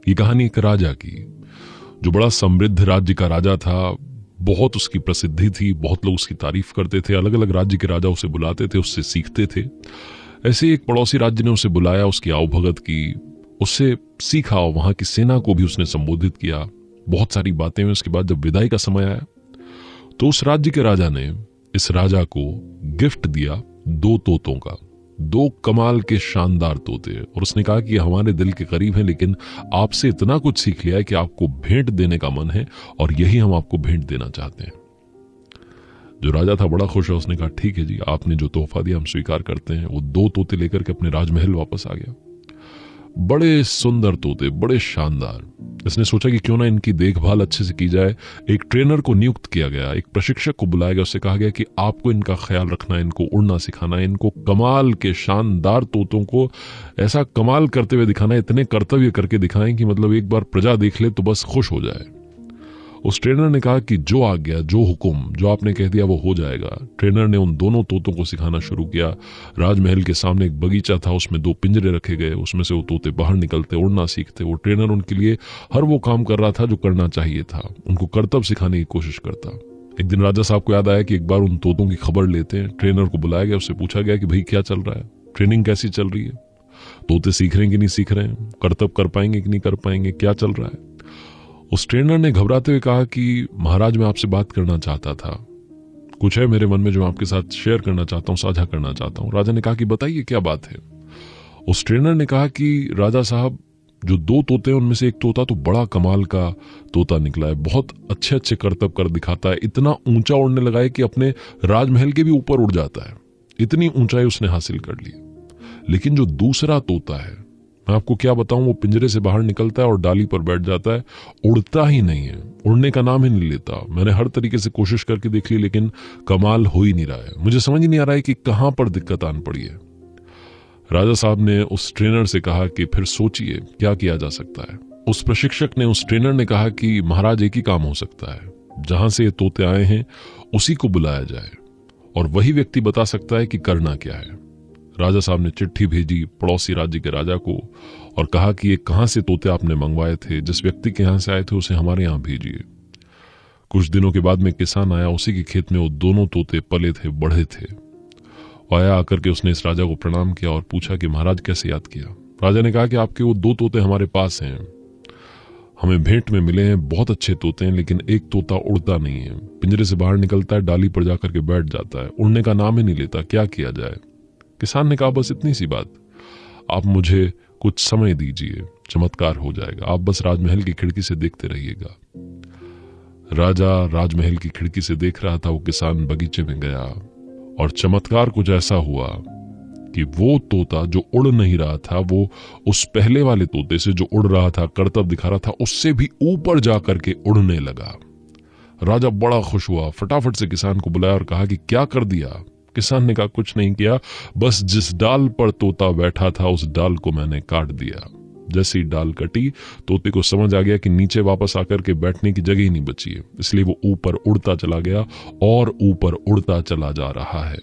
ये कहानी एक राजा की, जो बड़ा समृद्ध राज्य का राजा था। बहुत उसकी प्रसिद्धि थी, बहुत लोग उसकी तारीफ करते थे, अलग अलग राज्य के राजा उसे बुलाते थे, उससे सीखते थे। ऐसे एक पड़ोसी राज्य ने उसे बुलाया, उसकी आवभगत की, उससे सीखा, वहां की सेना को भी उसने संबोधित किया, बहुत सारी बातें हुई। उसके बाद जब विदाई का समय आया तो उस राज्य के राजा ने इस राजा को गिफ्ट दिया 2 तोतों का, 2 कमाल के शानदार तोते। और उसने कहा कि हमारे दिल के करीब हैं, लेकिन आपसे इतना कुछ सीख लिया है कि आपको भेंट देने का मन है और यही हम आपको भेंट देना चाहते हैं। जो राजा था बड़ा खुश है, उसने कहा ठीक है जी, आपने जो तोहफा दिया हम स्वीकार करते हैं। वो 2 तोते लेकर के अपने राजमहल वापस आ गया। बड़े सुंदर तोते, बड़े शानदार। इसने सोचा कि क्यों ना इनकी देखभाल अच्छे से की जाए। एक ट्रेनर को नियुक्त किया गया, एक प्रशिक्षक को बुलाया गया, उससे कहा गया कि आपको इनका ख्याल रखना है, इनको उड़ना सिखाना है, इनको कमाल के शानदार तोतों को ऐसा कमाल करते हुए दिखाना है, इतने कर्तव्य करके दिखाएं कि मतलब एक बार प्रजा देख ले तो बस खुश हो जाए। उस ट्रेनर ने कहा कि जो आज्ञा, जो हुक्म, जो आपने कह दिया वो हो जाएगा। ट्रेनर ने उन दोनों तोतों को सिखाना शुरू किया। राजमहल के सामने एक बगीचा था, उसमें 2 पिंजरे रखे गए, उसमें से वो तोते बाहर निकलते, उड़ना सीखते। वो ट्रेनर उनके लिए हर वो काम कर रहा था जो करना चाहिए था, उनको कर्तव्य सिखाने की कोशिश करता। एक दिन राजा साहब को याद आया कि एक बार उन तोतों की खबर लेते हैं। ट्रेनर को बुलाया गया, उससे पूछा गया कि भाई क्या चल रहा है, ट्रेनिंग कैसी चल रही है, तोते सीख रहे हैं कि नहीं सीख रहे हैं, कर्तव्य कर पाएंगे कि नहीं कर पाएंगे, क्या चल रहा है। उस ट्रेनर ने घबराते हुए कहा कि महाराज मैं आपसे बात करना चाहता था, कुछ है मेरे मन में जो आपके साथ शेयर करना चाहता हूं, साझा करना चाहता हूं। राजा ने कहा कि बताइए क्या बात है। उस ट्रेनर ने कहा कि राजा साहब, जो 2 तोते हैं उनमें से एक तोता तो बड़ा कमाल का तोता निकला है, बहुत अच्छे अच्छे करतब कर दिखाता है, इतना ऊंचा उड़ने लगा है कि अपने राजमहल के भी ऊपर उड़ जाता है, इतनी ऊंचाई उसने हासिल कर ली। लेकिन जो दूसरा तोता है, मैं आपको क्या बताऊं, वो पिंजरे से बाहर निकलता है और डाली पर बैठ जाता है, उड़ता ही नहीं है, उड़ने का नाम ही नहीं लेता। मैंने हर तरीके से कोशिश करके देख ली, लेकिन कमाल हो ही नहीं रहा है। मुझे समझ ही नहीं आ रहा है कि कहां पर दिक्कत आन पड़ी है। राजा साहब ने उस ट्रेनर से कहा कि फिर सोचिए क्या किया जा सकता है। उस प्रशिक्षक ने, उस ट्रेनर ने कहा कि महाराज एक ही काम हो सकता है, जहां से ये तोते आए हैं उसी को बुलाया जाए और वही व्यक्ति बता सकता है कि करना क्या है। राजा साहब ने चिट्ठी भेजी पड़ोसी राज्य के राजा को और कहा कि ये कहां से तोते आपने मंगवाए थे, जिस व्यक्ति के यहां से आए थे उसे हमारे यहां भेजिए। कुछ दिनों के बाद में किसान आया, उसी के खेत में वो दोनों तोते पले थे, बढ़े थे। आया, आकर के उसने इस राजा को प्रणाम किया और पूछा कि महाराज कैसे याद किया। राजा ने कहा कि आपके वो 2 तोते हमारे पास हैं, हमें भेंट में मिले हैं, बहुत अच्छे तोते हैं, लेकिन एक तोता उड़ता नहीं है, पिंजरे से बाहर निकलता है, डाली पर जाकर के बैठ जाता है, उड़ने का नाम ही नहीं लेता, क्या किया जाए। किसान ने कहा बस इतनी सी बात, आप मुझे कुछ समय दीजिए, चमत्कार हो जाएगा, आप बस राजमहल की खिड़की से देखते रहिएगा। राजा राजमहल की खिड़की से देख रहा था, वो किसान बगीचे में गया और चमत्कार कुछ ऐसा हुआ कि वो तोता जो उड़ नहीं रहा था, वो उस पहले वाले तोते से जो उड़ रहा था, करतब दिखा रहा था, उससे भी ऊपर जाकर के उड़ने लगा। राजा बड़ा खुश हुआ, फटाफट से किसान को बुलाया और कहा कि क्या कर दिया। किसान ने कहा कुछ नहीं किया, बस जिस डाल पर तोता बैठा था उस डाल को मैंने काट दिया। जैसी डाल कटी, तोते को समझ आ गया कि नीचे वापस आकर के बैठने की जगह ही नहीं बची है, इसलिए वो ऊपर उड़ता चला गया और ऊपर उड़ता चला जा रहा है।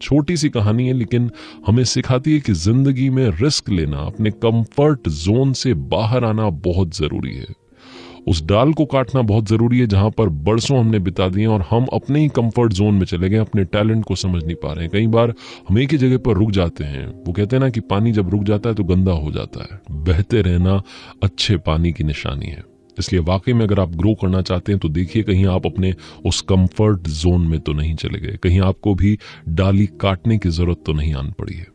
छोटी सी कहानी है, लेकिन हमें सिखाती है कि जिंदगी में रिस्क लेना, अपने कंफर्ट जोन से बाहर आना बहुत जरूरी है। उस डाल को काटना बहुत जरूरी है जहां पर बरसों हमने बिता दिए और हम अपने ही कंफर्ट जोन में चले गए, अपने टैलेंट को समझ नहीं पा रहे हैं। कई बार हम एक ही जगह पर रुक जाते हैं। वो कहते हैं ना कि पानी जब रुक जाता है तो गंदा हो जाता है। बहते रहना अच्छे पानी की निशानी है। इसलिए वाकई में अगर आप ग्रो करना चाहते हैं तो देखिए कहीं आप अपने उस कंफर्ट जोन में तो नहीं चले गए, कहीं आपको भी डाली काटने की जरूरत तो नहीं आन पड़ी है।